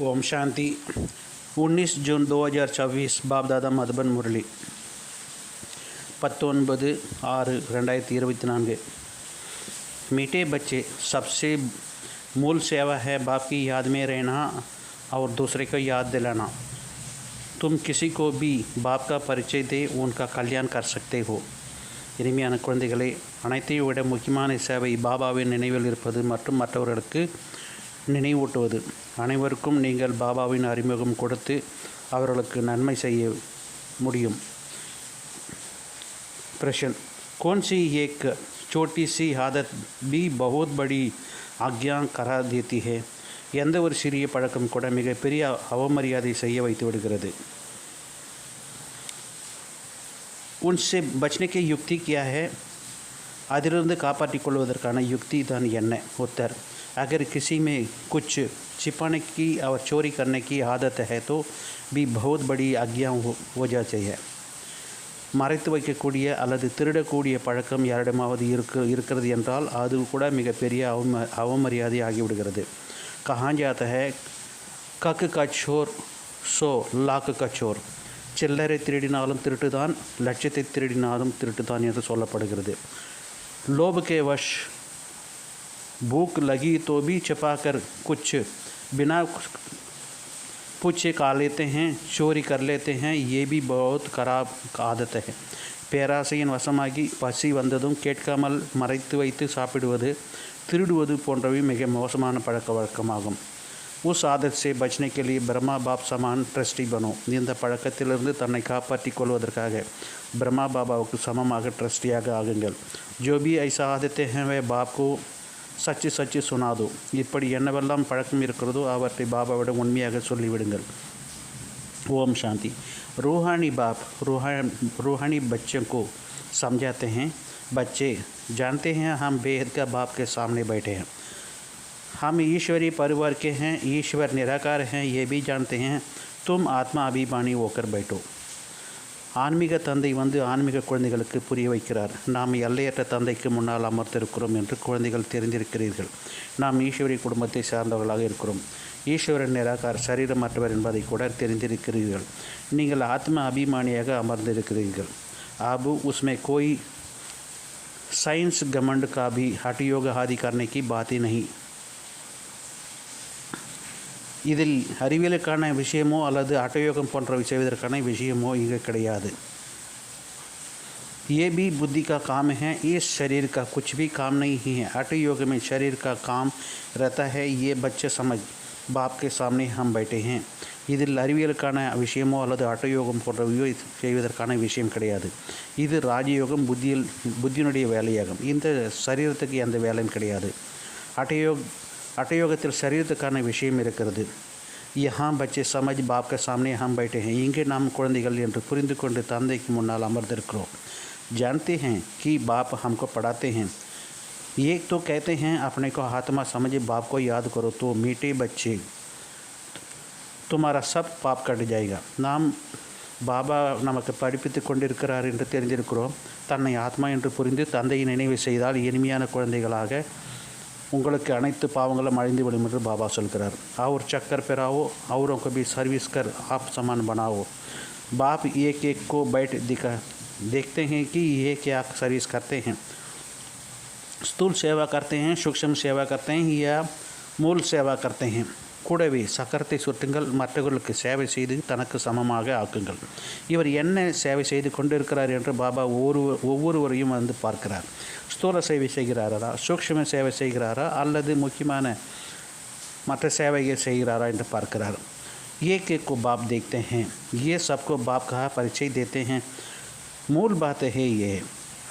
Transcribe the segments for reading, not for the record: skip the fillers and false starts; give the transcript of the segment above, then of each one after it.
ओम शांति 19 जून 2024 बाप दादा मधुबन मुरली 19/6/2024। मीठे बच्चे, सबसे मूल सेवा है बाप की याद में रहना और दूसरे को याद दिलाना। तुम किसी को भी बाप का परिचय दे उनका कल्याण कर सकते हो। இனிமையான குழந்தைகளே, அனைத்தையும் விட முக்கியமான சேவை பாபாவின் நினைவில் இருப்பது மற்றும் மற்றவர்களுக்கு நினைவூட்டுவது। அனைவருக்கும் நீங்கள் பாபாவின் அறிமுகம் கொடுத்து அவர்களுக்கு நன்மை செய்ய முடியும்। प्रश्न, कौन सी एक छोटी सी आदत भी बहुत बड़ी आज्ञा करा देती है? எந்த ஒரு சிறிய பழக்கம் கூட மிகப்பெரிய அவமரியாதை செய்ய வைத்து விடுகிறது। उनसे बचने की युक्ति क्या है? அதிலிருந்து காப்பாற்றிக் கொள்வதற்கான யுக்தி தான் என்ன? उत्तर, अगर किसी में कुछ छिपाने की और चोरी करने की आदत है तो भी बहुत बड़ी आज्ञा हो जाती है। மறைத்து வைக்கக்கூடிய அல்லது திருடக்கூடிய பழக்கம் யாரிடமாவது இருக்கிறது என்றால் அது கூட மிகப்பெரிய அவமரியாதை ஆகிவிடுகிறது। कहा जाता है कक का चोर सो लाख का चोर। சில்லறை திருடினாலும் திருட்டுதான், லட்சத்தை திருடினாலும் திருட்டுதான் என்று சொல்லப்படுகிறது। लोभ के वश भूख लगी तो भी छिपाकर कुछ बिना पूछे खा लेते हैं, चोरी कर लेते हैं। ये भी बहुत खराब आदत है। பேராசையின் வசமாகி பசி வந்ததும் கேட்காமல் மறைத்து வைத்து சாப்பிடுவது, திருடுவது போன்றவை மிக மோசமான பழக்க வழக்கமாகும்। उस आदत से बचने के लिए ब्रह्मा बाप समान ट्रस्टी बनो। இந்த பழக்கத்திலிருந்து தன்னை காப்பாற்றிக் கொள்வதற்காக ब्रह्मा बाबाவுக்கு சமமாக ட்ரஸ்டியாக ஆகுங்கள்। जो भी ऐसा आदतें हैं वह बाप को सच सच सुना दो। இப்படி என்னவெல்லாம் பழக்கம் இருக்கிறதோ அவற்றை பாபாவிடம் உண்மையாக சொல்லிவிடுங்கள்। ओम शांति। रूहानी बाप रूहानी बच्चों को समझाते हैं। बच्चे जानते हैं हम बेहद का बाप के सामने बैठे हैं, हम ईश्वरीय परिवार के हैं, ईश्वर निराकार हैं, ये भी जानते हैं। तुम आत्मा अभिमानी होकर बैठो। ஆன்மீக தந்தை வந்து ஆன்மீக குழந்தைகளுக்கு புரிய வைக்கிறார்। நாம் எல்லையற்ற தந்தைக்கு முன்னால் அமர்ந்திருக்கிறோம் என்று குழந்தைகள் தெரிந்திருக்கிறீர்கள்। நாம் ஈஸ்வரி குடும்பத்தை சார்ந்தவர்களாக இருக்கிறோம்। ஈஸ்வரன் நிராகார், சரீரமற்றவர் என்பதை கூட தெரிந்திருக்கிறீர்கள்। நீங்கள் ஆத்ம அபிமானியாக அமர்ந்திருக்கிறீர்கள்। अब उसमें कोई साइंस घमंड का भी हठयोग आदि करने की बात ही नहीं। இதில் அறிவியலுக்கான விஷயமோ அல்லது அட்டயோகம் போன்றவை செய்வதற்கான விஷயமோ இங்கே கிடையாது। ये भी बुद्धि का काम है, इस शरीर का कुछ भी काम नहीं है। अटयोग में शरीर का काम रहता है। ये बच्चे समझ, बाप के सामने हम बैठे हैं। இதில் அறிவியலுக்கான விஷயமோ அல்லது அட்டயோகம் போன்றவையோ செய்வதற்கான விஷயம் கிடையாது। இது ராஜயோகம், புத்தியினுடைய வேலையாகும்। இந்த சரீரத்துக்கு எந்த வேலையும் கிடையாது। அட்டயோகத்தில் சரீரத்துக்கான விஷயம் இருக்கிறது। यहाँ बच्चे समझ बाप के सामने हम बैठे हैं। இங்கே நாம் குழந்தைகள் என்று புரிந்து கொண்டு தந்தைக்கு முன்னால் அமர்ந்திருக்கிறோம்। जानते हैं कि बाप हमको पढ़ाते हैं। एक तो कहते हैं अपने को आत्मा समझे बाप को याद करो तो मीठे बच्चे तुम्हारा सब पाप कट जाएगा। நாம் பாபா நமக்கு படிப்பித்து கொண்டிருக்கிறார் என்று தெரிந்திருக்கிறோம்। தன்னை ஆத்மா என்று புரிந்து தந்தையை நினைவு செய்தால் இனிமையான குழந்தைகளாக உங்களுக்கு அனைத்து பாவங்களும் அழிந்துவிடும் என்று பாபா சொல்கிறார்। और चक्कर पे रहो, औरों को भी सर्विस कर आप समान बनाओ। बाप एक एक को बैठ देखते हैं कि ये क्या सर्विस करते हैं। स्थूल सेवा करते हैं, सूक्ष्म सेवा करते हैं या मूल सेवा करते हैं। கூடவே சக்கரத்தை சுட்டுங்கள், மற்றவர்களுக்கு சேவை செய்து தனக்கு சமமாக ஆக்குங்கள்। இவர் என்ன சேவை செய்து கொண்டிருக்கிறார் என்று பாபா ஒவ்வொருவரையும் வந்து பார்க்கிறார்। ஸ்தூல சேவை செய்கிறாரா, சூக்ஷ்ம சேவை செய்கிறாரா அல்லது முக்கியமான மற்ற சேவையை செய்கிறாரா என்று பார்க்கிறார்। एक एक को बाप देखते हैं, ये सबको बाप का परिचय देते हैं। मूल बात है ये,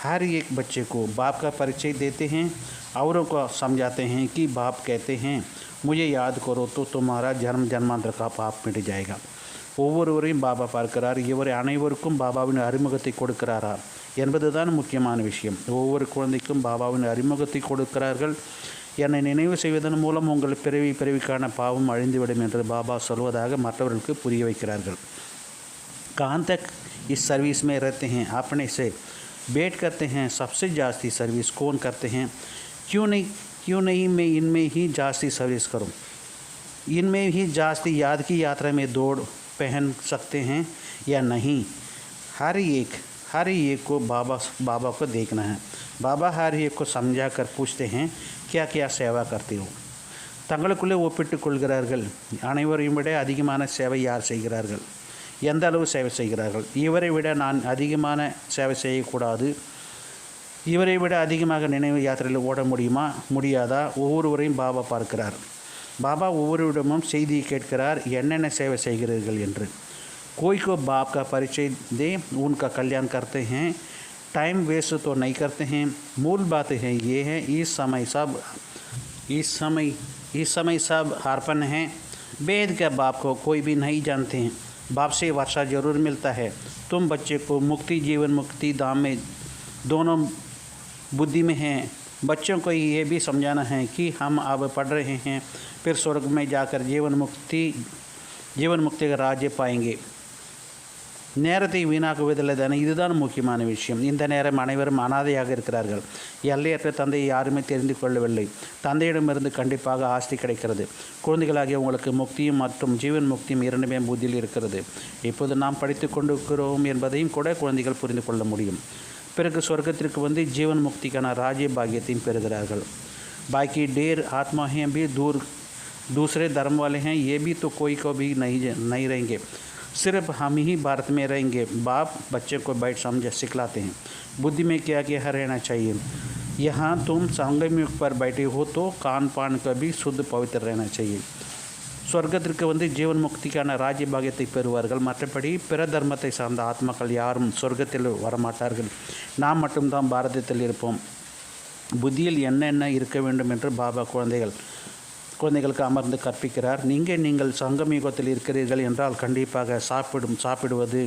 हर एक बच्चे को बाप का परिचय देते हैं, औरों को समझाते हैं कि बाप कहते हैं मुझे याद करो तो तुम्हारा जन्म जन्मांतर का पाप मिट जाएगा। ஒவ்வொருவரையும் பாபா பார்க்கிறார்। இவரை அனைவருக்கும் பாபாவின் அறிமுகத்தை கொடுக்கிறாரா என்பதுதான் முக்கியமான விஷயம்। ஒவ்வொரு குழந்தைக்கும் பாபாவின் அறிமுகத்தை கொடுக்கிறார்கள்। என்னை நினைவு செய்வதன் மூலம் உங்கள் பிறவிக்கான பாவம் அழிந்துவிடும் என்று பாபா சொல்வதாக மற்றவர்களுக்கு புரிய வைக்கிறார்கள்। कहाँ तक इस सर्विस में रहते हैं, अपने से भेंट करते हैं। सबसे जास्ती सर्विस कौन करते हैं? क्यों नहीं मैं इनमें ही जास्ती सर्विस करूं। इनमें ही जास्ती याद की यात्रा में दौड़ पहन सकते हैं या नहीं, हर एक को बाबा को देखना है। बाबा हर एक को समझा कर पूछते हैं, क्या क्या सेवा करते हो? தங்களுக்குள்ளே ஒப்பிட்டுக் கொள்கிறார்கள். அனைவரையும் விட அதிகமான சேவை யார் செய்கிறார்கள், எந்த அளவு சேவை செய்கிறார்கள், இவரை விட நான் அதிகமான சேவை செய்யக்கூடாது, இவரை விட அதிகமாக நினைவு யாத்திரையில் ஓட முடியுமா முடியாதா? ஒவ்வொருவரையும் பாபா பார்க்கிறார். பாபா ஒவ்வொருவரிடமும் செய்தியை கேட்கிறார், என்னென்ன சேவை செய்கிறீர்கள் என்று. कोई को बाप का परिचय दे, उनका कल्याण करते हैं, टाइम वेस्ट तो नहीं करते हैं। मूल बात है ये है, इस समय सब अर्पण हैं। वेद के बाप को कोई भी नहीं जानते हैं, बाप से वर्षा जरूर मिलता है। तुम बच्चे को मुक्ति जीवन मुक्ति धाम में दोनों बुद्धि में हैं। बच्चों को ये भी समझाना है कि हम अब पढ़ रहे हैं, फिर स्वर्ग में जाकर जीवन मुक्ति का राज्य पाएंगे। நேரத்தை வீணாக்குவதில்லை தானே, இதுதான் முக்கியமான விஷயம். இந்த நேரம் அனைவரும் அனாதையாக இருக்கிறார்கள். எல்லையற்ற தந்தையை யாருமே தெரிந்து கொள்ளவில்லை. தந்தையிடமிருந்து கண்டிப்பாக ஆஸ்தி கிடைக்கிறது. குழந்தைகளாகிய உங்களுக்கு முக்தியும் மற்றும் ஜீவன் முக்தியும் இரண்டுமே புத்தியில் இருக்கிறது. இப்போது நாம் படித்து கொண்டிருக்கிறோம் என்பதையும் கூட குழந்தைகள் புரிந்து கொள்ள முடியும். பிறகு சொர்க்கத்திற்கு வந்து ஜீவன் முக்திக்கான ராஜ்ய பாக்கியத்தையும் பெறுகிறார்கள். बाकी ढेर आत्मा हैं भी दूसरे धर्म वाले हैं, ये भी तो कोई को भी नहीं रहेंगे, सिर्फ हम ही भारत में रहेंगे। बाप बच्चे को बैठ समझ सिखलाते हैं, बुद्धि में क्या क्या रहना चाहिए। यहाँ तुम संगम युग पर बैठे हो तो कान पान का भी शुद्ध पवित्र रहना चाहिए। சொர்க்கத்திற்கு வந்து ஜீவன் முக்திக்கான ராஜ்ய பாகியத்தை பெறுவார்கள். மற்றபடி பிற தர்மத்தை சார்ந்த ஆத்மாக்கள் யாரும் சொர்க்கத்தில் வரமாட்டார்கள். நாம் மட்டும்தான் பாரதத்தில் இருப்போம். புத்தியில் என்னென்ன இருக்க வேண்டும் என்று பாபா குழந்தைகளுக்கு அமர்ந்து கற்பிக்கிறார். நீங்கள் சங்கம் யுகத்தில் இருக்கிறீர்கள் என்றால் கண்டிப்பாக சாப்பிடுவது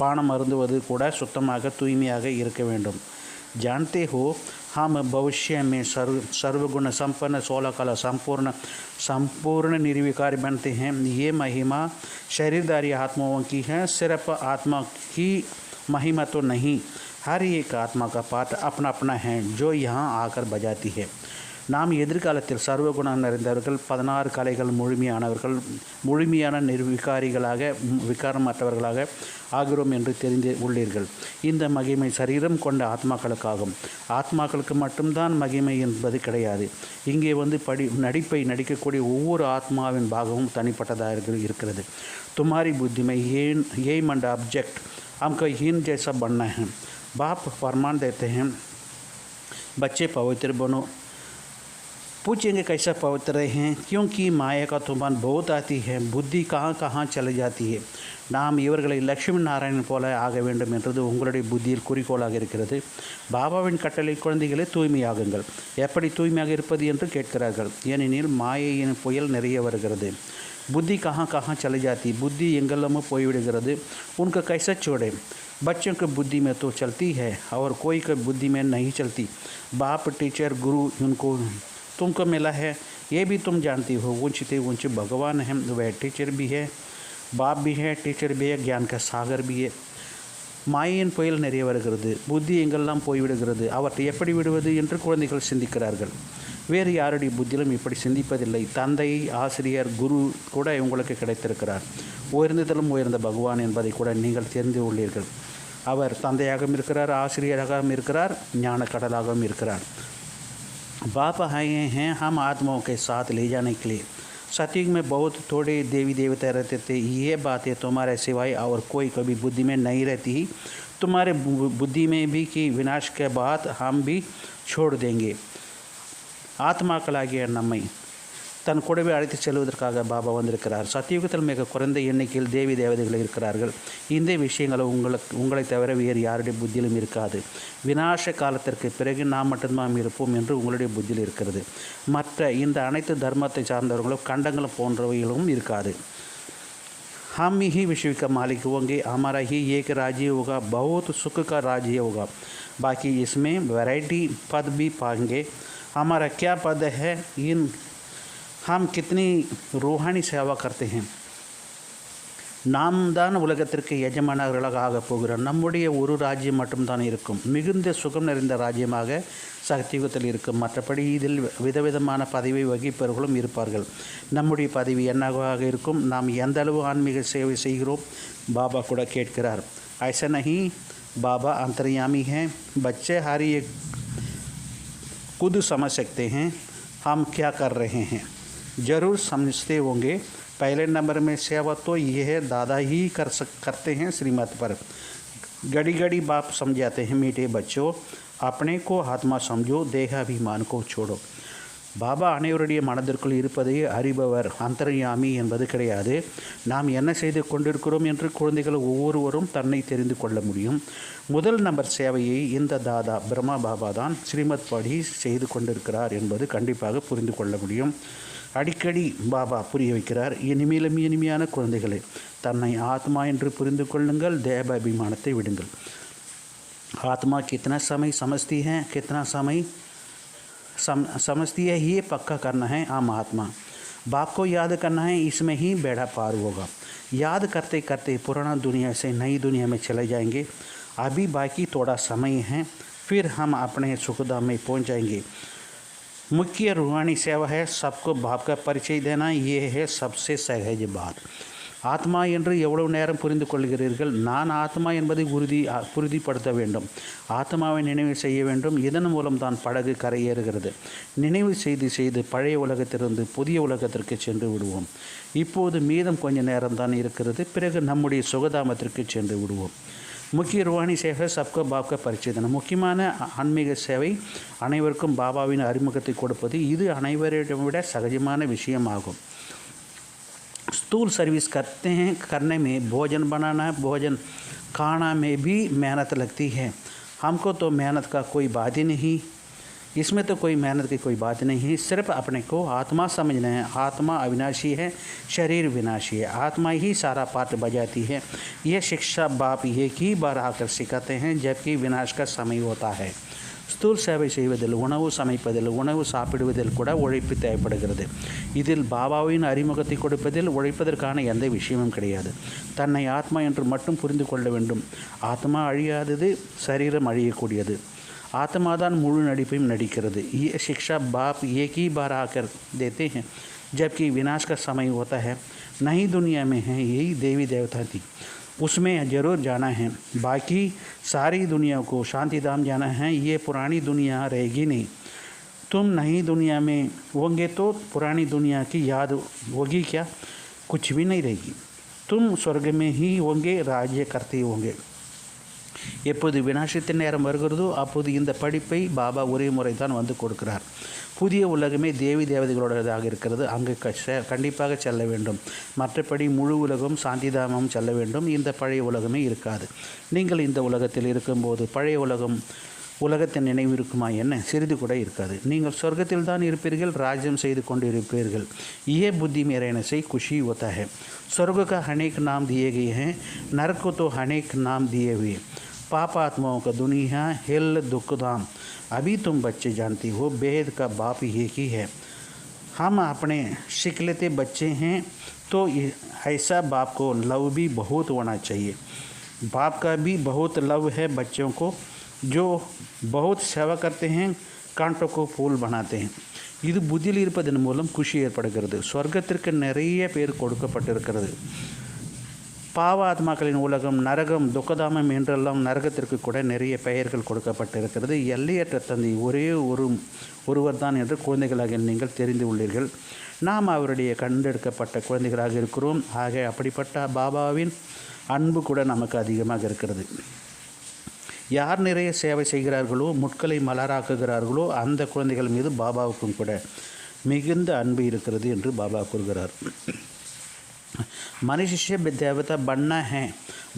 பானம் அருந்துவது கூட சுத்தமாக தூய்மையாக இருக்க வேண்டும். जानते हो हम भविष्य में सर्वगुण संपन्न 16 कला संपूर्ण निर्विकारी बनते हैं। ये महिमा शरीरधारी आत्माओं की है, सिर्फ आत्मा की महिमा तो नहीं, हर एक आत्मा का पाठ अपना अपना है जो यहाँ आकर बजाती है। நாம் எதிர்காலத்தில் சர்வகுணம் நிறைந்தவர்கள், 16 கலைகள் முழுமையான நிர்விகாரிகளாக விகாரமற்றவர்களாக ஆகிறோம் என்று தெரிந்து உள்ளீர்கள். இந்த மகிமை சரீரம் கொண்ட ஆத்மாக்களுக்காகும். ஆத்மாக்களுக்கு மட்டும்தான் மகிமை என்பது கிடையாது. இங்கே வந்து நடிப்பை நடிக்கக்கூடிய ஒவ்வொரு ஆத்மாவின் பாகமும் தனிப்பட்டதாக இருக்கிறது. तुम्हारी बुद्धि में एम एंड ऑब्जेक्ट हमको हीन जैसा बनना है। बाप फरमान देते हैं, बच्चे पवित्र बनो। पूछेंगे कैसा पवित्र हैं, क्योंकि माया का तूफान बहुत आती है, बुद्धि कहाँ कहाँ चली जाती है। நாம் இவர்களை லட்சுமி நாராயணன் போல ஆக வேண்டும் என்றது உங்களுடைய புத்தியில் குறிக்கோளாக இருக்கிறது. பாபாவின் கட்டளை குழந்தைகளை தூய்மையாகுங்கள். எப்படி தூய்மையாக இருப்பது என்று கேட்கிறார்கள். ஏனெனில் மாயையின் புயல் நிறைய வருகிறது. बुद्धि कहाँ कहाँ चली जाती, बुद्धि एंगलों में पोईविடுகிறது. उनका कैसा छोड़े, बच्चों की बुद्धि में तो चलती है और कोई की बुद्धि में नहीं चलती। बाप टीचर गुरु उनको तुमको मिला है, ये भी तुम जानती हो। ऊंचे ऊंचे भगवान हैं, वह टीचर भी है, बाप भी है, टीचर भी है, ज्ञान का सागर भी है। மாயின் புயல் நிறைய வருகிறது, புத்தி எங்கெல்லாம் போய்விடுகிறது, அவற்றை எப்படி விடுவது என்று குழந்தைகள் சிந்திக்கிறார்கள். வேறு யாருடைய புத்தியிலும் இப்படி சிந்திப்பதில்லை. தந்தை, ஆசிரியர், குரு கூட உங்களுக்கு கிடைத்திருக்கிறார். உயர்ந்ததிலும் உயர்ந்த பகவான் என்பதை கூட நீங்கள் தெரிந்து உள்ளீர்கள். அவர் தந்தையாகவும் இருக்கிறார், ஆசிரியராகவும் இருக்கிறார், ஞான கடலாகவும் இருக்கிறார். बाप आए हैं हम आत्माओं के साथ ले जाने के लिए। सतयुग में बहुत थोड़े देवी देवता रहते थे, ये बातें तुम्हारे सिवाय और कोई कभी बुद्धि में नहीं रहती। तुम्हारे बुद्धि में भी कि विनाश के बाद हम भी छोड़ देंगे। ஆத்மாக்களாகிய நம்மை தன் கூடவே அழைத்து செல்வதற்காக பாபா வந்திருக்கிறார். சத்தியுகத்தில் மிக குறைந்த எண்ணிக்கையில் தேவி தேவதைகள் இருக்கிறார்கள். இந்த விஷயங்கள் உங்களை தவிர வேறு யாருடைய புத்தியிலும் இருக்காது. விநாச காலத்திற்கு பிறகு நாம் மட்டும்தான் இருப்போம் என்று உங்களுடைய புத்தியில் இருக்கிறது. மற்ற இந்த அனைத்து தர்மத்தை சார்ந்தவர்களும் கண்டங்களும் போன்றவைகளும் இருக்காது. हम ही विश्व का मालिक होंगे, हमारा ही एक राज्य होगा, बहुत सुख का राज्य होगा। बाकी इसमें वैरायटी पद भी पाएंगे। हमारा क्या पद है, हम कितनी रूहानी सेवा करते हैं। நாம் தான் உலகத்திற்கு எஜமானர்களாக ஆகப் போகிறோம். நம்முடைய ஒரு ராஜ்யம் மட்டும்தான் இருக்கும், மிகுந்த சுகம் நிறைந்த ராஜ்யமாக சக்தியுகத்தில் இருக்கும். மற்றபடி இதில் விதவிதமான பதவி வகிப்பவர்களும் இருப்பார்கள். நம்முடைய பதவி என்னவாக இருக்கும்? நாம் எந்த அளவு ஆன்மீக சேவை செய்கிறோம்? பாபா கூட கேட்கிறார். ऐसा नहीं, बाबा अंतर्यामी हैं, बच्चे हर एक खुद समझ सकते हैं हम क्या कर रहे हैं. ज़रूर समझते होंगे. पहले नंबर में सेवा तो यह दादा ही करते हैं श्रीमत पर. घड़ी घड़ी बाप समझाते हैं, मीठे बच्चों अपने को आत्मा समझो, देहाभिमान को छोड़ो. பாபா அனைவருடைய மனதிற்குள் இருப்பதை அறிபவர், அந்தர்யாமி என்பது கிடையாது. நாம் என்ன செய்து கொண்டிருக்கிறோம் என்று குழந்தைகள் ஒவ்வொருவரும் தன்னை தெரிந்து கொள்ள முடியும். முதல் நம்பர் சேவையை இந்த தாதா பிரம்மா பாபா தான் ஸ்ரீமத் படி செய்து கொண்டிருக்கிறார் என்பது கண்டிப்பாக புரிந்து கொள்ள முடியும். அடிக்கடி பாபா புரிய வைக்கிறார், இனிமேலும் இனிமையான குழந்தைகளை தன்னை ஆத்மா என்று புரிந்து கொள்ளுங்கள், தேவ அபிமானத்தை விடுங்கள். ஆத்மா कितना समय समझती है, कितना समय समझती है, ये पक्का करना है. आम आत्मा बाप को याद करना है, इसमें ही बेड़ा पार होगा. याद करते करते पुराना दुनिया से नई दुनिया में चले जाएंगे. अभी बाकी थोड़ा समय है, फिर हम अपने सुखधाम में पहुंच जाएंगे. मुख्य रूहानी सेवा है सबको बाप का परिचय देना. ये है सबसे सहज बात. ஆத்மா என்று எவ்வளவு நேரம் புரிந்து கொள்கிறீர்கள்? நான் ஆத்மா என்பதை உறுதிப்படுத்த வேண்டும். ஆத்மாவை நினைவு செய்ய வேண்டும். இதன் மூலம் தான் படகு கரையேறுகிறது. நினைவு செய்து செய்து பழைய உலகத்திலிருந்து புதிய உலகத்திற்கு சென்று விடுவோம். இப்போது மீதம் கொஞ்ச நேரம்தான் இருக்கிறது, பிறகு நம்முடைய சுகதாமத்திற்கு சென்று விடுவோம். முக்கிய ரூஹானி சேவை சப்கோ பாப்கா பரிச்சேதனை. முக்கியமான ஆன்மீக சேவை அனைவருக்கும் பாபாவின் அறிமுகத்தை கொடுப்பது. இது அனைவரிடம் விட சகஜமான விஷயமாகும். स्थूल सर्विस करने में भोजन बनाना, भोजन खाना में भी मेहनत लगती है. हमको तो मेहनत का कोई बात ही नहीं, इसमें तो कोई मेहनत की कोई बात नहीं है. सिर्फ अपने को आत्मा समझना है. आत्मा अविनाशी है, शरीर विनाशी है. आत्मा ही सारा पाठ बजाती है. यह शिक्षा बाप एक ही बार आकर सिखाते हैं जबकि विनाश का समय होता है. ஸ்தூல் சேவை செய்வதில், உணவு சமைப்பதில், உணவு சாப்பிடுவதில் கூட உழைப்பு தேவைப்படுகிறது. இதில் பாபாவின் அறிமுகத்தை கொடுப்பதில் உழைப்பதற்கான எந்த விஷயமும் கிடையாது. தன்னை ஆத்மா என்று மட்டும் புரிந்து கொள்ள வேண்டும். ஆத்மா அழியாதது, சரீரம் அழியக்கூடியது. आत्मा दान मुழு நடிப்பையும் நடிக்கிறது. ये शिक्षा बाप एक ही बार आकर देते हैं जबकि विनाश का समय होता है. नई दुनिया में है, यही देवी देवता थी, उसमें ज़रूर जाना है. बाकी सारी दुनिया को शांति धाम जाना है. ये पुरानी दुनिया रहेगी नहीं. तुम नई दुनिया में होंगे तो पुरानी दुनिया की याद होगी क्या? कुछ भी नहीं रहेगी. तुम स्वर्ग में ही होंगे, राज्य करते होंगे. எப்போது விநாசத்தின் நேரம் வருகிறதோ அப்போது இந்த படிப்பை பாபா ஒரே முறை தான் வந்து கொடுக்கிறார். புதிய உலகமே தேவி தேவதைகளோடதாக இருக்கிறது. அங்கு கண்டிப்பாக செல்ல வேண்டும். மற்றபடி முழு உலகம் சாந்திதாமம் செல்ல வேண்டும். இந்த பழைய உலகமே இருக்காது. நீங்கள் இந்த உலகத்தில் இருக்கும்போது பழைய உலகத்தின் நினைவு இருக்குமா? என்ன? சிறிது கூட இருக்காது. நீங்கள் சொர்க்கத்தில் தான் இருப்பீர்கள், ராஜ்யம் செய்து கொண்டு இருப்பீர்கள். ये बुद्धि में रहने से खुशी होता है. स्वर्ग का अनेक नाम दिए गए हैं, नरक को तो अनेक नाम दिए हुए. पापात्माओं का दुनिया हिल दुखधाम. अभी तुम बच्चे जानती हो, बेहद का बाप एक ही है. हम अपने शिकलते बच्चे हैं तो ऐसा बाप को लव भी बहुत होना चाहिए. बाप का भी बहुत लव है बच्चों को, जो बहुत सेवा करते हैं, कांटों को फूल बनाते हैं. இது புத்தியில் இருப்பதன் மூலம் குஷி ஏற்படுகிறது. சொர்க்கத்திற்கு நிறைய பேர் கொடுக்கப்பட்டிருக்கிறது. பாவ ஆத்மாக்களின் உலகம், நரகம், துக்கதாமம் என்றெல்லாம் நரகத்திற்கு கூட நிறைய பெயர்கள் கொடுக்கப்பட்டிருக்கிறது. எல்லையற்ற தந்தை ஒரே ஒருவர் தான் என்று குழந்தைகளாக நீங்கள் தெரிந்து உள்ளீர்கள். நாம் அவருடைய கண்டெடுக்கப்பட்ட குழந்தைகளாக இருக்கிறோம். ஆக அப்படிப்பட்ட பாபாவின் அன்பு கூட நமக்கு அதிகமாக இருக்கிறது. யார் நிறைய சேவை செய்கிறார்களோ, முட்களை மலராக்குகிறார்களோ, அந்த குழந்தைகள் மீது பாபாவுக்கும் கூட மிகுந்த அன்பு இருக்கிறது என்று பாபா கூறுகிறார். मनुष्य देवता बनना है,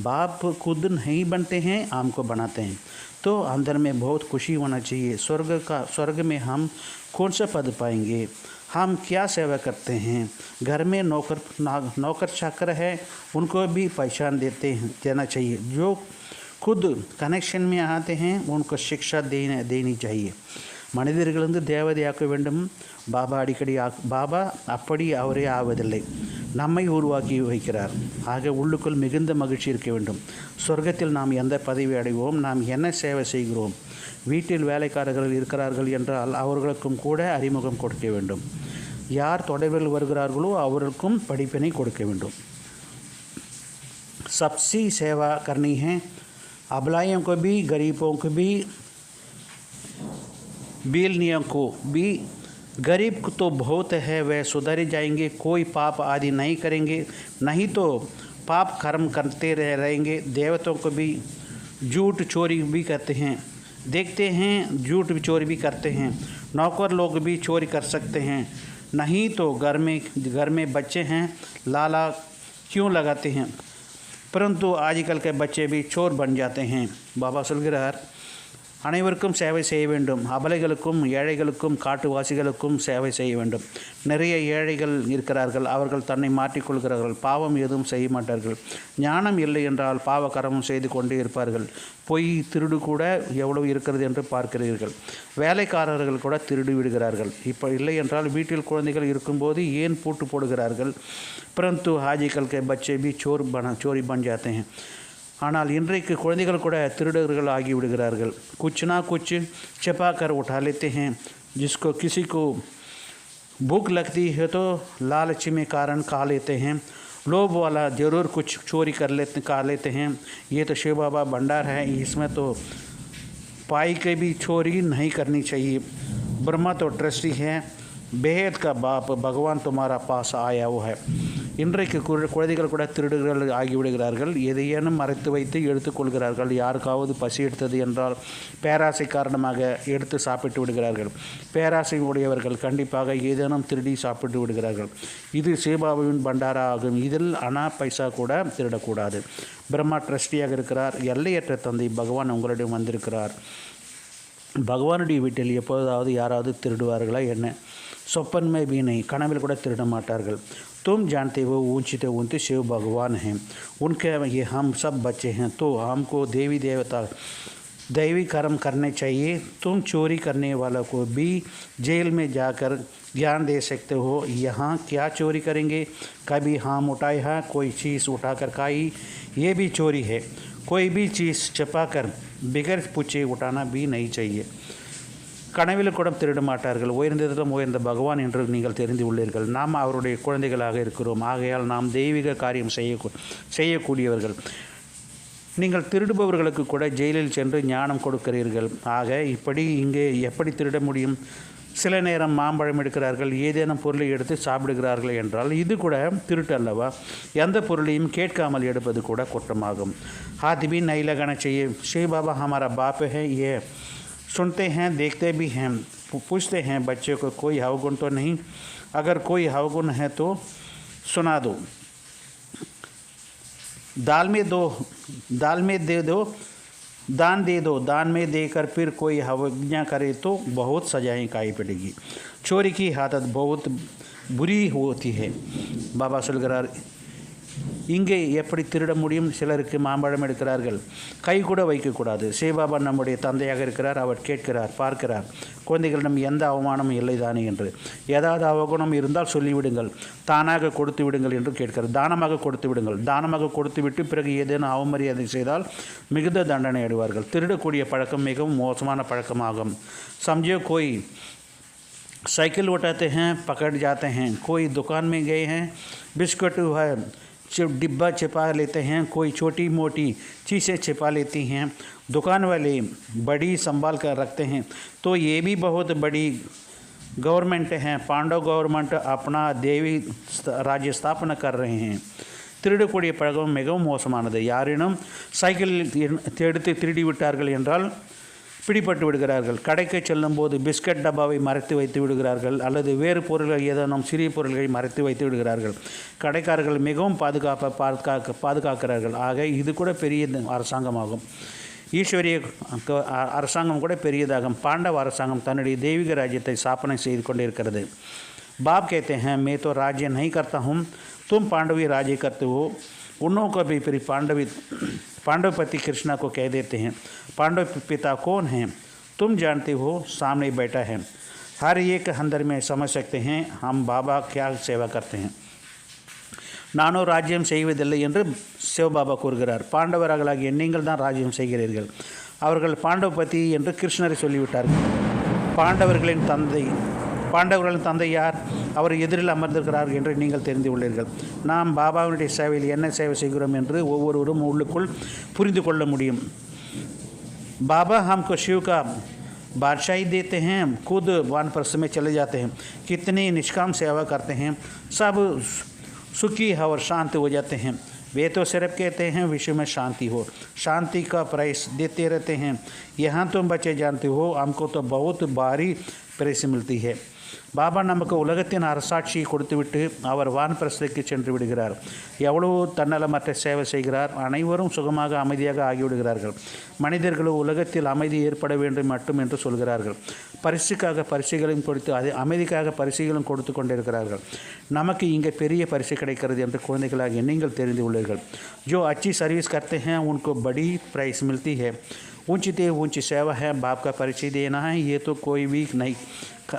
बाप खुद नहीं बनते हैं, हमको बनाते हैं. तो अंदर में बहुत खुशी होना चाहिए. स्वर्ग में हम कौन सा पद पाएंगे? हम क्या सेवा करते हैं? घर में नौकर चाकर है, उनको भी पहचान देना चाहिए. जो खुद कनेक्शन में आते हैं उनको शिक्षा देनी चाहिए. மனிதர்களிருந்து தேவதையாக்க வேண்டும். பாபா அப்படி அவரே ஆவதில்லை. நம்மை உருவாக்கி வைக்கிறார். ஆக உள்ளுக்குள் மிகுந்த மகிழ்ச்சி இருக்க வேண்டும். சொர்க்கத்தில் நாம் எந்த பதவி அடைவோம், நாம் என்ன சேவை செய்கிறோம், வீட்டில் வேலைக்காரர்கள் இருக்கிறார்கள் என்றால் அவர்களுக்கும் கூட அறிமுகம் கொடுக்க வேண்டும். யார் தொடர்பில் வருகிறார்களோ அவர்களுக்கும் படிப்பினை கொடுக்க வேண்டும். सबसे सेवा करनी है, अबलायों को भी, गरीबों को भी, बिलनियों को भी। गरीब को तो बहुत है, वह सुधर जाएंगे, कोई पाप आदि नहीं करेंगे, नहीं तो पाप कर्म करते रहेंगे। देवताओं को भी झूठ चोरी भी करते हैं, देखते हैं झूठ चोरी भी करते हैं। नौकर लोग भी चोरी कर सकते हैं, नहीं तो घर में बच्चे हैं, लाला क्यों लगाते हैं, परंतु आजकल के बच्चे भी चोर बन जाते हैं. பாபா சொல்கிறார், அனைவருக்கும் சேவை செய்ய வேண்டும். அபலைகளுக்கும் ஏழைகளுக்கும் காட்டுவாசிகளுக்கும் சேவை செய்ய வேண்டும். நிறைய ஏழைகள் இருக்கிறார்கள், அவர்கள் தன்னை மாற்றிக்கொள்கிறார்கள், பாவம் எதுவும் செய்ய மாட்டார்கள். ஞானம் இல்லை என்றால் பாவ கர்மம் செய்து கொண்டே இருப்பார்கள். பொய் திருடு கூட எவ்வளவு இருக்கிறது என்று பார்க்கிறீர்கள். வேலைக்காரர்கள் கூட திருடு விடுகிறார்கள். இப்போ இல்லை என்றால் வீட்டில் குழந்தைகள் இருக்கும்போது ஏன் பூட்டு போடுகிறார்கள். परंतु आजकल के बच्चे भी चोरी बन जाते हैं. ஆனால் இன்றைக்கு குழந்தைகள் கூட திருடர்கள் ஆகிவிடுகிறார்கள். कुछ ना कुछ छिपा कर उठा लेते हैं. जिसको किसी को भूख लगती है तो लालच में कारण खा लेते हैं. लोभ वाला ज़रूर कुछ चोरी खा लेते हैं. ये तो शिव बाबा भंडार है, इसमें तो पाई के भी चोरी नहीं करनी चाहिए. ब्रह्मा तो ट्रस्टी है, बेहद का बाप भगवान तुम्हारा पास आया वो है. இன்றைக்கு குழந்தைகள் கூட திருடுகள் ஆகிவிடுகிறார்கள். எதையேனும் மறைத்து வைத்து எடுத்துக்கொள்கிறார்கள். யாருக்காவது பசி எடுத்தது என்றால் பேராசை காரணமாக எடுத்து சாப்பிட்டு விடுகிறார்கள். பேராசை உடையவர்கள் கண்டிப்பாக ஏதேனும் திருடி சாப்பிட்டு விடுகிறார்கள். இது சிவபாபாவின் பண்டாரா ஆகும். இதில் அனா பைசா கூட திருடக்கூடாது. பிரம்மா ட்ரஸ்டியாக இருக்கிறார். எல்லையற்ற தந்தை பகவான் உங்களிடம் வந்திருக்கிறார். பகவானுடைய வீட்டில் எப்போதாவது யாராவது திருடுவார்களா என்ன? சொப்பன் में भी नहीं, கனவில் கூட திருட மாட்டார்கள். तुम जानते हो ऊंचे तो ऊंचे शिव भगवान हैं, उनके ये हम सब बच्चे हैं, तो हमको देवी देवता दैवी कर्म करने चाहिए. तुम चोरी करने वालों को भी जेल में जाकर ज्ञान दे सकते हो. यहाँ क्या चोरी करेंगे? कभी हम उठाए हैं, कोई चीज़ उठाकर खाई, ये भी चोरी है. कोई भी चीज़ छुपा कर बिगैर पूछे उठाना भी नहीं चाहिए. கனவில் கூட திருட மாட்டார்கள். உயர்ந்ததிலும் உயர்ந்த பகவான் என்று நீங்கள் தெரிந்து உள்ளீர்கள். நாம் அவருடைய குழந்தைகளாக இருக்கிறோம். ஆகையால் நாம் தெய்வீக காரியம் செய்யக்கூடியவர்கள். நீங்கள் திருடுபவர்களுக்கு கூட ஜெயிலில் சென்று ஞானம் கொடுக்கிறீர்கள். ஆக இப்படி இங்கே எப்படி திருட முடியும்? சில நேரம் மாம்பழம் எடுக்கிறார்கள், ஏதேனும் பொருளை எடுத்து சாப்பிடுகிறார்கள் என்றால் இது கூட திருட்டு அல்லவா? எந்த பொருளையும் கேட்காமல் எடுப்பது கூட குற்றமாகும். हाथ भी नहीं लगाना चाहिए. शिव बाबा हमारा बाप है, ये सुनते हैं, देखते भी हैं, पूछते हैं बच्चे को कोई अवगुण तो नहीं, अगर कोई अवगुण है तो सुना दो. दाल में दे दो, दान दे दो. दान में देकर फिर कोई अवज्ञा करे तो बहुत सजाएं खाई पड़ेगी. चोरी की आदत बहुत बुरी होती है. बाबा சொல்கிறார், இங்கே எப்படி திருட முடியும்? சிலருக்கு மாம்பழம் எடுக்கிறார்கள், கை கூட வைக்கக்கூடாது. சிவபாபா நம்முடைய தந்தையாக இருக்கிறார். அவர் கேட்கிறார், பார்க்கிறார், குழந்தைகளிடம் எந்த அவமானமும் இல்லை தானே என்று. ஏதாவது அவகுணம் இருந்தால் சொல்லிவிடுங்கள், தானாக கொடுத்து விடுங்கள் என்று கேட்கிறார். தானமாக கொடுத்து விடுங்கள். தானமாக கொடுத்து விட்டு பிறகு ஏதேனும் அவமரியாதை செய்தால் மிகுந்த தண்டனை அடைவார்கள். திருடக்கூடிய பழக்கம் மிகவும் மோசமான பழக்கமாகும். समझो कोई साइकिल उठाते हैं, पकड़ जाते हैं. कोई दुकान में गए हैं, बिस्कुट है डिब्बा छिपा लेते हैं, कोई छोटी मोटी चीज़ें छिपा लेती हैं. दुकान वाले बड़ी संभाल कर रखते हैं. तो ये भी बहुत बड़ी गवर्नमेंट है. पांडव गवर्नमेंट अपना देवी राज्य स्थापना कर रहे हैं. திருடக்கூடிய பழக்கம் மிகவும் மோசமானது. யாரேனும் சைக்கிள் எடுத்து திருடி விட்டார்கள் என்றால் பிடிபட்டு விடுகிறார்கள். கடைக்கு செல்லும்போது பிஸ்கட் டப்பாவை மறைத்து வைத்து விடுகிறார்கள், அல்லது வேறு பொருள்கள் ஏதேனும் சிறிய பொருள்களை மறைத்து வைத்து விடுகிறார்கள். கடைக்காரர்கள் மிகவும் பாதுகாக்கிறார்கள். ஆக இது கூட பெரிய அரசாங்கமாகும். ஈஸ்வரிய அரசாங்கம் கூட பெரியதாகும். பாண்டவ அரசாங்கம் தன்னுடைய தெய்வீக ராஜ்யத்தை ஸ்தாபனை செய்து கொண்டிருக்கிறது. बाप कहते हैं, मैं तो राज्य नहीं करता हूँ, तुम पांडवी राज्य करते हो. उन्हों को भी फिर पांडवपति कृष्णा को कह देते हैं. पांडव पिता कौन हैं तुम जानते हो, सामने बैठा है. हर एक अंदर में समझ सकते हैं हम बाबा क्या सेवा करते हैं. நானும் ராஜ்யம் செய்வதில்லை என்று சிவபாபா கூறுகிறார். பாண்டவர்களாகிய நீங்கள் தான் ராஜ்யம் செய்கிறீர்கள். அவர்கள் பாண்டவபதி என்று கிருஷ்ணரை சொல்லிவிட்டார்கள். பாண்டவர்களின் தந்தை யார்? அவர் எதிரில் அமர்ந்திருக்கிறார் என்று நீங்கள் தெரிந்து உள்ளீர்கள். நாம் பாபாவினுடைய சேவையில் என்ன சேவை செய்கிறோம் என்று ஒவ்வொருவரும் உள்ளுக்குள் புரிந்து கொள்ள முடியும். बाबा हमको शिव का बादशाही देते हैं, खुद वानप्रस्थ में चले जाते हैं, कितनी निष्काम सेवा करते हैं, सब सुखी और शांत हो जाते हैं. वे तो सिर्फ कहते हैं विश्व में शांति हो, शांति का प्राइस देते रहते हैं. यहाँ तुम बच्चे जानते हो हमको तो बहुत भारी प्राइस मिलती है. பாபா நமக்கு உலகத்தின் அரசாட்சியை கொடுத்துவிட்டு அவர் வான்பிரஸ்தத்துக்கு சென்று விடுகிறார். எவ்வளவு தன்னலமற்ற சேவை செய்கிறார். அனைவரும் சுகமாக அமைதியாக ஆகிவிடுகிறார்கள். மனிதர்களோ உலகத்தில் அமைதி ஏற்பட வேண்டும் மட்டும் என்று சொல்கிறார்கள். பரிசுக்காக பரிசுகளையும் கொடுத்து அமைதிக்காக பரிசுகளும் கொடுத்து கொண்டிருக்கிறார்கள். நமக்கு இங்கே பெரிய பரிசு கிடைக்கிறது என்று குழந்தைகளாக நீங்கள் தெரிந்து உள்ளீர்கள். जो अच्छी सर्विस करते हैं उनको बड़ी प्राइस मिलती है. ऊंची से ऊंची सेवा है. बाप का परिचय देना है ये तो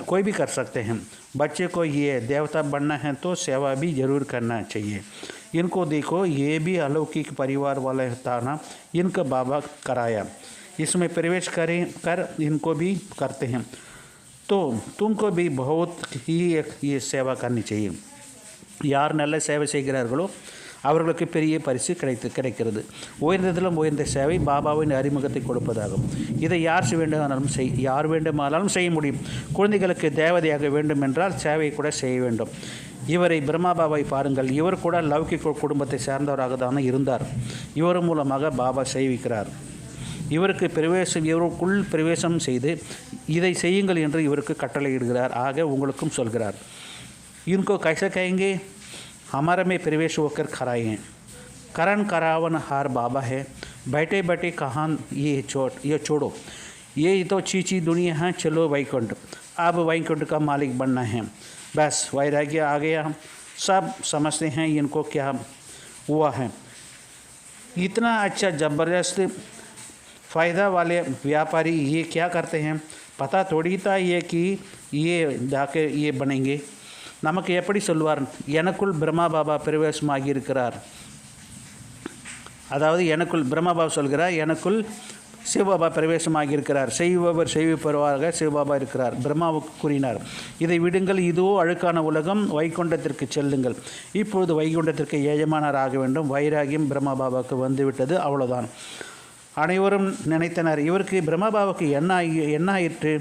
कोई भी कर सकते हैं. बच्चे को ये देवता बनना है तो सेवा भी ज़रूर करना चाहिए. इनको देखो ये भी अलौकिक परिवार वाला था ना, इनका बाबा कराया, इसमें प्रवेश कर इनको भी करते हैं तो तुमको भी बहुत ही ये सेवा करनी चाहिए. यार நல்ல சேவை செய்கிறார்களோ அவர்களுக்கு பெரிய பரிசு கிடைக்கிறது. உயர்ந்ததிலும் உயர்ந்த சேவை பாபாவின் அறிமுகத்தை கொடுப்பதாகும். இதை யார் வேண்டுமானாலும் செய்ய முடியும். குழந்தைகளுக்கு தேவதையாக வேண்டும் என்றால் சேவை கூட செய்ய வேண்டும். இவரை பிரம்மாபாவை பாருங்கள். இவர் கூட லௌகிக குடும்பத்தை சேர்ந்தவராக தானே இருந்தார். இவர் மூலமாக பாபா செய்விக்கிறார். இவருக்குள் பிரவேசம் செய்து இதை செய்யுங்கள் என்று இவருக்கு கட்டளையிடுகிறார். ஆக உங்களுக்கும் சொல்கிறார். इनको कैसे कहेंगे? हमारे में प्रवेश होकर खड़ाए हैं. करण करावन हार बाबा है. बैठे बैठे कहाँ ये छोड़ो, ये तो चीची दुनिया है. चलो वैकुंठ. अब वैकुंठ का मालिक बनना है. बस वैराग्य आ गया. सब समझते हैं इनको क्या हुआ है. इतना अच्छा ज़बरदस्त फ़ायदा वाले व्यापारी ये क्या करते हैं? पता थोड़ी था ये कि ये जाके ये बनेंगे. நமக்கு எப்படி சொல்வார்? எனக்குள் பிரம்மா பாபா பிரவேசமாகி இருக்கிறார். அதாவது எனக்குள் பிரம்மா பாபா சொல்கிறார், எனக்குள் சிவபாபா பிரவேசமாகி இருக்கிறார். செய்பவர் செய்விப்பவராக சிவபாபா இருக்கிறார். பிரம்மாவுக்கு கூறினார், இதை விடுங்கள், இதுவோ அழுக்கான உலகம், வைகுண்டத்திற்கு செல்லுங்கள். இப்பொழுது வைகுண்டத்திற்கு எஜமானர் ஆக வேண்டும். வைராகியம் பிரம்மா பாபாவுக்கு வந்துவிட்டது. அவ்வளோதான். அனைவரும் நினைத்தனர், இவருக்கு பிரம்மாபாவுக்கு என்ன ஆயிற்று?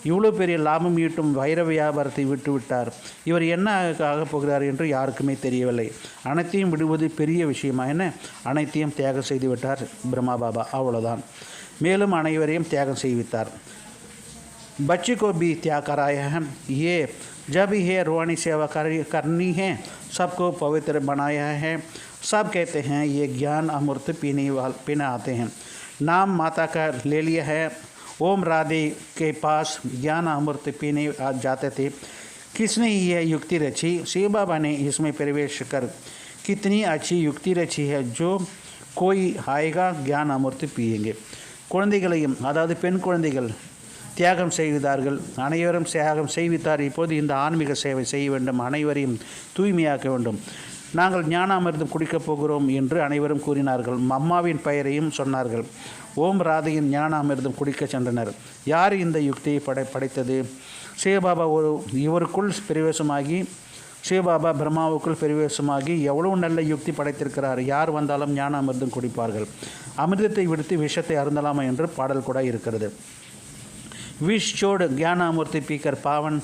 இவ்வளோ பெரிய லாபம் ஈட்டும் வைர வியாபாரத்தை விட்டுவிட்டார். இவர் என்ன ஆகப் போகிறார் என்று யாருக்குமே தெரியவில்லை. அனைத்தையும் விடுவது பெரிய விஷயமா என்ன? அனைத்தையும் தியாகம் செய்து விட்டார் பிரம்மாபாபா. அவ்வளோதான். மேலும் அனைவரையும் தியாகம் செய்வித்தார். बच्चे को भी त्याग कराया है. ये जब ये रूहानी सेवा करनी है, सबको पवित्र बनाया है. सब कहते हैं ये ज्ञान अमृत पीने आते हैं. नाम माता का ले लिया है. ओम राधे के पास ज्ञान अमृत पीने जाते थे. किसने यह युक्ति रची? शिव बाबा ने इसमें प्रवेश कर कितनी अच्छी युक्ति रची है. जो कोई आएगा ज्ञान अमृत पिएंगे. குழந்தைகளையும், அதாவது பெண் குழந்தைகள் தியாகம் செய்தார்கள். அனைவரும் தியாகம் செய்வித்தார். இப்போது இந்த ஆன்மீக சேவை செய்ய வேண்டும். அனைவரையும் தூய்மையாக்க வேண்டும். நாங்கள் ஞானாமிர்தம் குடிக்கப் போகிறோம் என்று அனைவரும் கூறினார்கள். அம்மாவின் பெயரையும் சொன்னார்கள். ஓம் ராதையின் ஞானாமிர்தம் குடிக்க சென்றனர். யார் இந்த யுக்தியை படைத்தது? சிவபாபா இவருக்குள் பிரவேசமாகி, சிவபாபா பிரம்மாவுக்குள் பிரவேசமாகி எவ்வளவு நல்ல யுக்தி படைத்திருக்கிறார். யார் வந்தாலும் ஞானாமிர்தம் குடிப்பார்கள். அமிர்தத்தை விடுத்து விஷத்தை அருந்தலாமா என்று பாடல் கூட இருக்கிறது. विष छोड़ ज्ञान अमृति पीकर पावन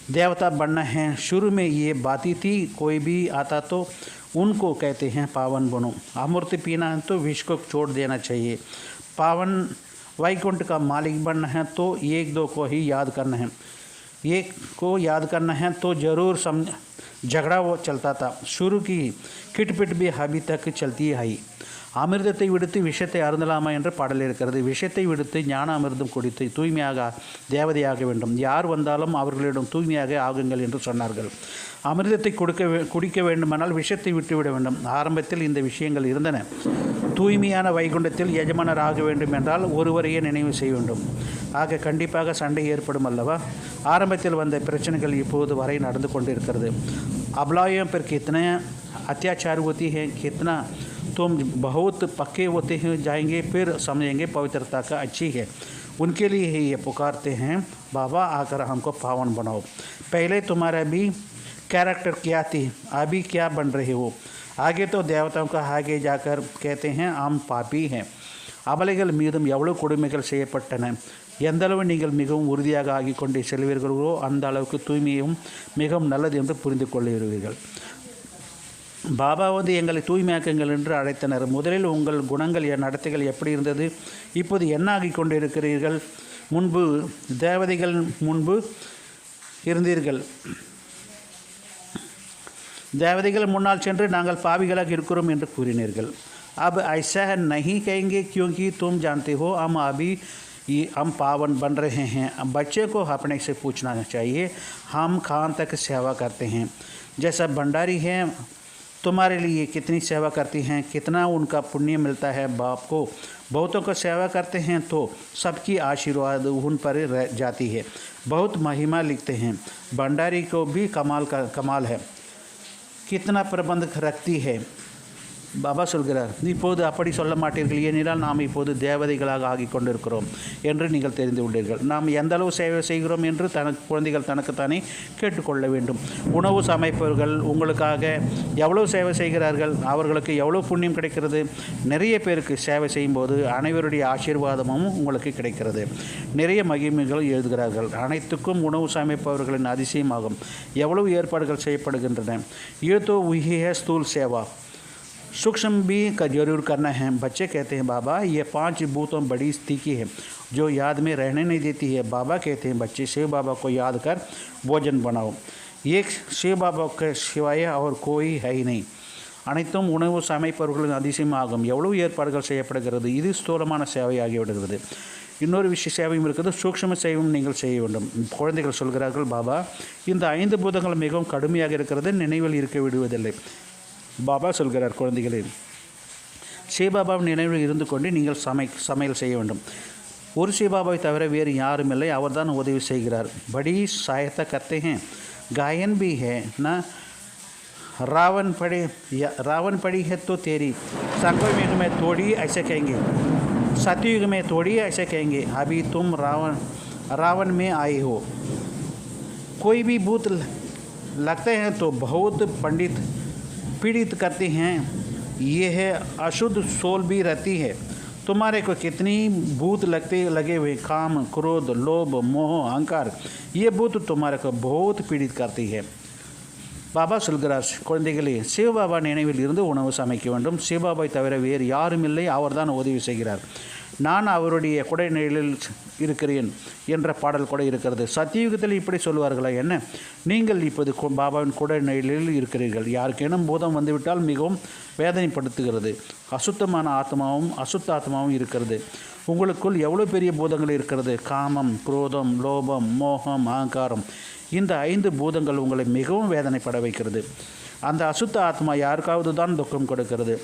देवता बनना है. शुरू में ये बाती थी, कोई भी आता तो उनको कहते हैं पावन बनो. अमृत पीना है तो विष को छोड़ देना चाहिए. पावन वैकुंठ का मालिक बनना है तो एक दो को ही याद करना है. एक को याद करना है तो ज़रूर झगड़ा वो चलता था. शुरू की खिटपिट भी अभी तक चलती आई. அமிர்தத்தை விடுத்து விஷத்தை அருந்தலாமா என்று பாடல் இருக்கிறது. விஷத்தை விடுத்து ஞான அமிர்தம் குடித்து தூய்மையாக தேவதையாக வேண்டும். யார் வந்தாலும் அவர்களிடம் தூய்மையாக ஆகுங்கள் என்று சொன்னார்கள். அமிர்தத்தை குடிக்க வேண்டுமானால் விஷத்தை விட்டுவிட வேண்டும். ஆரம்பத்தில் இந்த விஷயங்கள் இருந்தன. தூய்மையான வைகுண்டத்தில் எஜமானர் ஆக வேண்டும் என்றால் ஒருவரையே நினைவு செய்ய வேண்டும். ஆக கண்டிப்பாக சண்டை ஏற்படும் அல்லவா? ஆரம்பத்தில் வந்த பிரச்சனைகள் இப்போது வரை நடந்து கொண்டிருக்கிறது. अबलाइयों पर कितने अत्याचार होती है, कितना तुम बहुत पक्के होते हैं जाएंगे, फिर समझेंगे पवित्रता का अच्छी है। उनके लिए ही ये पुकारते हैं, बाबा आकर हमको पावन बनाओ। पहले तुम्हारा भी कैरेक्टर क्या थी, अभी क्या बन रहे हो? आगे तो देवताओं का आगे जाकर कहते हैं हम पापी हैं, அவளைகள் மீதும் எவ்வளவு கொடுமைகள் செய்யப்பட்டன, எந்தளவு நீங்கள் மிகவும் உறுதியாக ஆகி கொண்டே செல்வீர்களோ அந்த அளவுக்கு தூய்மையும் மிகவும் நல்லது என்று புரிந்து கொள்ளுவீர்கள். பாபா எங்களை தூய்மையாக்குங்கள் என்று அழைத்தனர். முதலில் உங்கள் குணங்கள் நடத்தைகள் எப்படி இருந்தது, இப்போது என்ன ஆகி கொண்டு இருக்கிறீர்கள்? முன்பு தேவதைகள் முன்பு இருந்தீர்கள். தேவதைகள் முன்னால் சென்று நாங்கள் பாவிகளாக இருக்கிறோம் என்று கூறினீர்கள். अब ऐसा नहीं कहेंगे क्योंकि तुम जानते हो हम पावन बन रहे हैं. बच्चे को अपने से पूछना चाहिए, हम कहाँ तक सेवा करते हैं? जैसा भंडारी है तुम्हारे लिए कितनी सेवा करती हैं, कितना उनका पुण्य मिलता है. बाप को बहुतों को सेवा करते हैं तो सबकी आशीर्वाद उन पर रह जाती है. बहुत महिमा लिखते हैं. भंडारी को भी कमाल है, कितना प्रबंध रखती है. பாபா சொல்கிறார், இப்போது அப்படி சொல்ல மாட்டீர்கள், ஏனென்றால் நாம் இப்போது தேவதைகளாக ஆகி கொண்டிருக்கிறோம் என்று நீங்கள் தெரிந்து கொண்டீர்கள். நாம் எந்த அளவு சேவை செய்கிறோம் என்று குழந்தைகள் தனக்குத்தானே கேட்டுக்கொள்ள வேண்டும். உணவு சமைப்பவர்கள் உங்களுக்காக எவ்வளோ சேவை செய்கிறார்கள், அவர்களுக்கு எவ்வளோ புண்ணியம் கிடைக்கிறது. நிறைய பேருக்கு சேவை செய்யும்போது அனைவருடைய ஆசீர்வாதமும் உங்களுக்கு கிடைக்கிறது. நிறைய மகிமைகள் எழுதுகிறார்கள். அனைத்துக்கும் உணவு சமைப்பவர்களின் அதிசயமாகும். எவ்வளவு ஏற்பாடுகள் செய்யப்படுகின்றன. ये तो वही है स्थूल सेवा, सूक्ष्म भी का जरूर करना है. बच्चे कहते हैं, बाबा ये 5 भूतों बड़ी तीखी है जो याद में रहने नहीं देती है. बाबा कहते हैं, बच्चे शिव बाबा को याद कर भोजन बनाओ. एक शिव बाबा के सिवाय और कोई है ही नहीं. அனைத்தும் உணவு சமைப்பவர்களின் அதிசயமாகும். எவ்வளவு ஏற்பாடுகள் செய்யப்படுகிறது. இது ஸ்தூலமான சேவையாகிவிடுகிறது. இன்னொரு சேவையும் இருக்குது, சூக்ஷ்ம சேவையும் நீங்கள் செய்ய வேண்டும். குழந்தைகள் சொல்கிறார்கள், பாபா இந்த 5 பூதங்கள் மிகவும் கடுமையாக இருக்கிறது, நினைவில் இருக்க விடுவதில்லை. பாபா சொல்கிறார், குழந்தைகளே சிவபாபாவின் நினைவில் இருந்து கொண்டு நீங்கள் சமையல் செய்ய வேண்டும். ஒரு சிவபாபாவை தவிர வேறு யாரும் இல்லை, அவர்தான் உதவி செய்கிறார். बड़ी सहायता करते हैं. गायन भी है ना, रावण पड़ी है तो तेरी, संगम में थोड़ी ऐसे कहेंगे, सतयुग में थोड़ी ऐसे कहेंगे, अभी तुम रावण में आए हो. कोई भी भूत लगते हैं तो बहुत पीड़ित करते हैं. ये है अशुद्ध सोल भी रहती है. तुम्हारे को कितनी भूत लगे हुए, काम, क्रोध, लोभ, मोह, अहंकार, ये भूत तुम्हारे को बहुत पीड़ित करती है. பாபா சொல்கிறார், குழந்தைகளே சிவபாபா நினைவில் இருந்து உணவு சமைக்க வேண்டும். சிவபாபாவை தவிர வேறு யாரும் இல்லை, அவர்தான் உதவி செய்கிறார். நான் அவருடைய குடைநிழலில் இருக்கிறேன் என்ற பாடல் கூட இருக்கிறது. சத்தியுகத்தில் இப்படி சொல்வார்களா என்ன? நீங்கள் இப்போது பாபாவின் குடைநிழலில் இருக்கிறீர்கள். யாருக்கேனும் பூதம் வந்துவிட்டால் மிகவும் வேதனைப்படுத்துகிறது. அசுத்தமான ஆத்மாவும் அசுத்த ஆத்மாவும் இருக்கிறது. உங்களுக்குள் எவ்வளோ பெரிய பூதங்கள் இருக்கிறது. காமம், குரோதம், லோபம், மோகம், அகங்காரம், இந்த 5 பூதங்கள் உங்களை மிகவும் வேதனைப்பட வைக்கிறது. அந்த அசுத்த ஆத்மா யாருக்காவது தான் துக்கம் கொடுக்கிறது.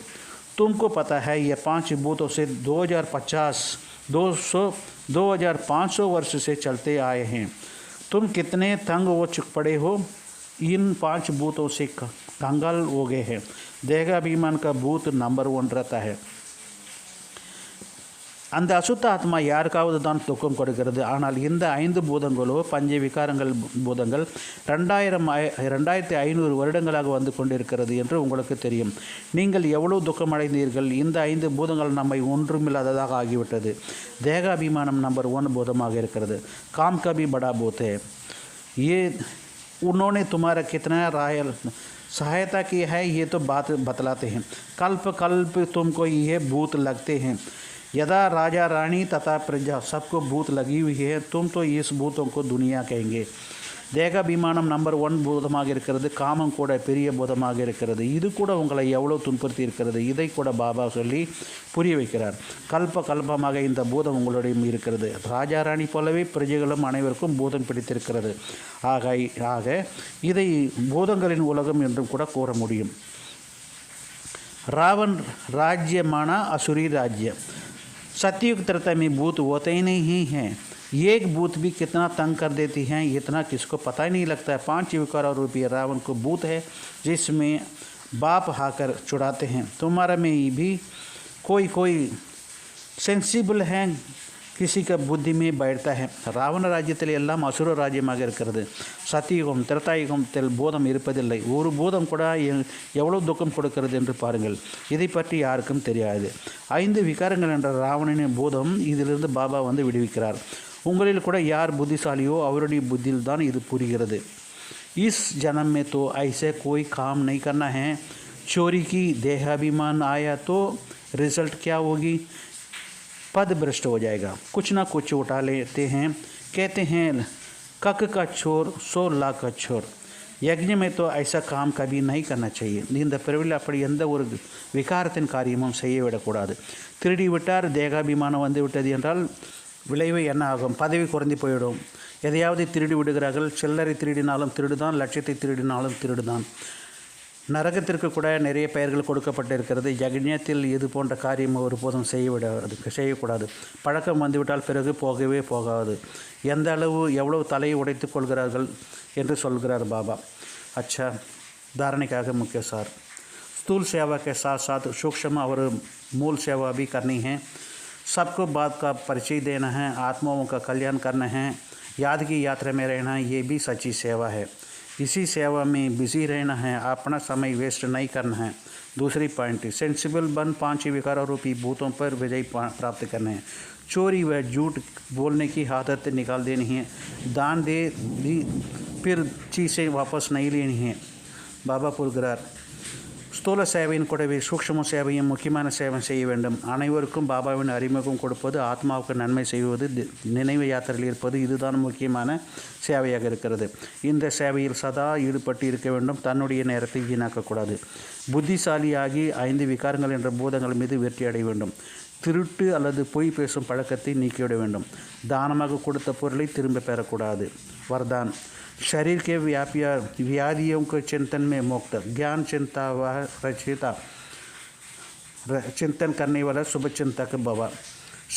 तुमको पता है ये 5 भूतों से 2500 वर्ष से चलते आए हैं. तुम कितने तंग हो पड़े हो, इन 5 भूतों से कंगाल हो गए हैं. देहाभिमान का भूत नंबर 1 रहता है. அந்த அசுத்த ஆத்மா யாருக்காவது தான் துக்கம் கொடுக்கிறது. ஆனால் இந்த 5 பூதங்களோ பஞ்ச விகாரங்கள் பூதங்கள் 2500 வருடங்களாக வந்து கொண்டிருக்கிறது என்று உங்களுக்கு தெரியும். நீங்கள் எவ்வளவு துக்கம் அடைந்தீர்கள். இந்த 5 பூதங்கள் நம்மை ஒன்றுமில்லாததாக ஆகிவிட்டது. தேகாபிமானம் நம்பர் 1 பூதமாக இருக்கிறது. काम का भी बड़ा भूत है. ये उन्होंने तुम्हारा कितना रायल सहायता की है, ये तो बात बतलाते हैं. कल्प कल्प तुमको ये भूत लगते हैं. यदा राजा रानी तथा प्रजा सबको भूत लगी हुई है, तुम तो इस भूतों को दुनिया कहेंगे. தேகாபிமானம் நம்பர் 1 பூதமாக இருக்கிறது. காமம் கூட பெரிய பூதமாக இருக்கிறது. இது கூட உங்களை எவ்வளோ துன்புறுத்தி இருக்கிறது. இதை கூட பாபா சொல்லி புரிய வைக்கிறார். கல்பமாக இந்த பூதம் உங்களுடைய இருக்கிறது. ராஜா ராணி போலவே பிரஜைகளும் அனைவருக்கும் பூதம் பிடித்திருக்கிறது. ஆக இதை பூதங்களின் உலகம் என்றும் கூட கூற முடியும். रावण राज्य माना असुरी राज्य. सतयुग त्रेता में भूत होते ही नहीं हैं. एक भूत भी कितना तंग कर देती हैं, इतना किसको पता ही नहीं लगता है। 5 विकार रूपी रावण को भूत है जिसमें बाप आकर चुड़ाते हैं। तुम्हारा में भी कोई சென்சிபிள் है, किसी का बुद्धि में बैठता है. ராவண ராஜ்யத்தில் எல்லாம் அசுர ராஜ்யமாக இருக்கிறது. சத்தியுகம் திரேதாயுகத்தில் பூதம் இருப்பதில்லை. ஒரு பூதம் கூட எவ்வளவு துக்கம் கொடுக்கிறது என்று பாருங்கள். இதை பற்றி யாருக்கும் தெரியாது. 5 விகாரங்கள் என்ற ராவணனின் பூதம் இதிலிருந்து பாபா வந்து விடுவிக்கிறார். உங்களில் கூட யார் புத்திசாலியோ அவருடைய புத்தியில் தான் இது புரிகிறது. इस जन्म में तो ऐसे कोई काम नहीं करना है. चोरी की देहाभिमान आया तो रिजल्ट क्या होगी? पद भ्रष्ट हो जाएगा. कुछ ना कुछ उठा लेते हैं. कहते हैं कक का चोर 100 लाख का चोर. यज्ञ में तो ऐसा काम कभी नहीं करना चाहिए. இந்த பிறவியில் அப்படி எந்த ஒரு விகாரத்தின் காரியமும் செய்ய விடக்கூடாது. திருடி விட்டார், தேகாபிமானம் வந்து விட்டது என்றால் விளைவு என்ன ஆகும்? பதவி குறைந்து போயிடும். எதையாவது திருடி விடுகிறார்கள். சில்லறை திருடினாலும் திருடுதான், லட்சத்தை திருடினாலும் திருடுதான். நரகத்திற்கு கூட நிறைய பெயர்கள் கொடுக்கப்பட்டிருக்கிறது. யக்ஞத்தில் இது போன்ற காரியம் ஒருபோதும் செய்யக்கூடாது. பழக்கம் வந்துவிட்டால் பிறகு போகவே போகாது. எந்த அளவு எவ்வளவு தலையை உடைத்து கொள்கிறார்கள் என்று சொல்கிறார் பாபா. अच्छा, धारणे का मुख्य सार. स्थूल सेवा के साथ साथ सूक्ष्म और मूल सेवा भी करनी है. सबको बात का परिचय देना है. आत्माओं का कल्याण करना है. याद की यात्रा में रहना, ये भी सच्ची सेवा है. इसी सेवा में बिजी रहना है. अपना समय वेस्ट नहीं करना है. दूसरी पॉइंट, सेंसिबल बन 5 विकारों रूपी भूतों पर विजय प्राप्त करना है. चोरी व झूठ बोलने की आदत निकाल देनी है. दान दे दी फिर चीज़ें वापस नहीं लेनी है. பாபா கூறுகிறார், ஸ்தூல சேவையின் கூடவே சூக்ஷ்ம சேவையும் முக்கியமான சேவை செய்ய வேண்டும். அனைவருக்கும் பாபாவின் அறிமுகம் கொடுப்பது, ஆத்மாவுக்கு நன்மை செய்வது, நினைவு யாத்திரையில் இருப்பது, இதுதான் முக்கியமான சேவையாக இருக்கிறது. இந்த சேவையில் சதா ஈடுபட்டு இருக்க வேண்டும். தன்னுடைய நேரத்தை வீணாக்கக்கூடாது. புத்திசாலியாகி 5 விகாரங்கள் என்ற பூதங்கள் மீது வெற்றி அடைய வேண்டும். திருட்டு அல்லது பொய் பேசும் பழக்கத்தை நீக்கிவிட வேண்டும். தானமாக கொடுத்த பொருளை திரும்ப பெறக்கூடாது. वरदान, शरीर के व्याधियों के चिंतन में मुक्त, ज्ञान चिंता व रचिता चिंतन करने वाला शुभ चिंतक भव.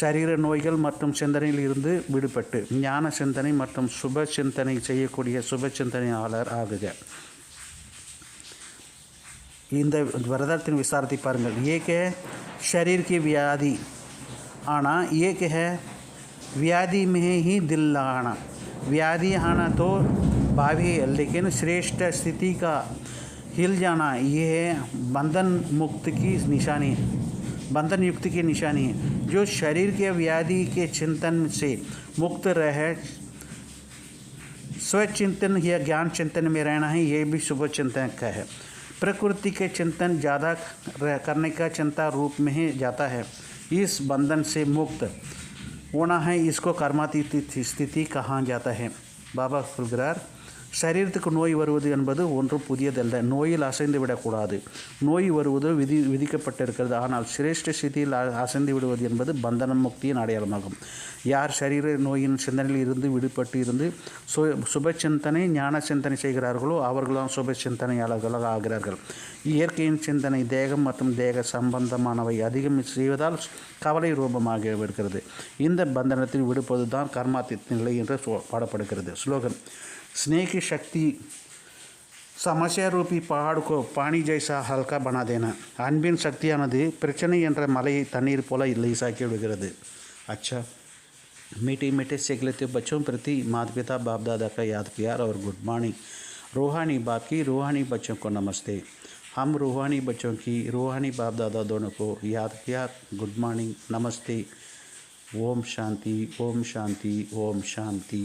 शरीर நோய்கள் மற்றும் சிந்தனையில் இருந்து விடுபட்டு ஞான சிந்தனை மற்றும் சுப சிந்தனை செய்யக்கூடிய சுப சிந்தனையாளர் ஆகுக. இந்த வரதானத்தின் விசாரத்தை பாருங்கள். एक है शरीर की व्याधि आना, एक है व्याधि में ही दिल लगाना. व्याधि आना तो भावी है, लेकिन श्रेष्ठ स्थिति का हिल जाना यह बंधन मुक्त की निशानी है, बंधन युक्त की निशानी है. जो शरीर के व्याधि के चिंतन से मुक्त रहे, स्वचिंतन या ज्ञान चिंतन में रहना है, ये भी शुभ चिंतन का है. प्रकृति के चिंतन ज़्यादा करने का चिंता रूप में ही जाता है. इस बंधन से मुक्त होना है, इसको कर्मातीत स्थिति कहा जाता है. பாபா சொல்கிறார், சரீரத்துக்கு நோய் வருவது என்பது ஒன்றும் புதியதல்ல. நோயில் அசைந்து விடக்கூடாது. நோய் வருவது விதிக்கப்பட்டிருக்கிறது. ஆனால் சிரேஷ்ட ஸ்திதியில் அசைந்து விடுவது என்பது பந்தன முக்தியின் அடையாளமாகும். யார் சரீர நோயின் சிந்தனையில் இருந்து விடுபட்டு இருந்து சுப சிந்தனை ஞான சிந்தனை செய்கிறார்களோ அவர்களாம் சுப சிந்தனையாளர்களாக ஆகிறார்கள். இயற்கையின் சிந்தனை தேகம் மற்றும் தேக சம்பந்தமானவை அதிகம் செய்வதால் கவலை ரூபமாக இருக்கிறது. இந்த பந்தனத்தில் விடுப்பது தான் கர்மாத்தித் நிலை என்று பாடப்படுகிறது. ஸ்லோகன், स्नेह की शक्ति समस्या रूपी पहाड़ को पानी जैसा हल्का बना देना. அன்பின் சக்தியானது பிரச்சனை என்ற மலையை தண்ணீர் போல லேசாக்கி விடுகிறது. अच्छा, मीठे मीठे सीख लेते बच्चों प्रति माता पिता बाप दादा का याद किया और गुड मॉर्निंग. रूहानी बाप की रूहानी बच्चों को नमस्ते. हम रूहानी बच्चों की रूहानी बाप दादा दोनों को याद किया. गुड मॉर्निंग, नमस्ते. ओम शांति, ओम शांति, ओम शांति.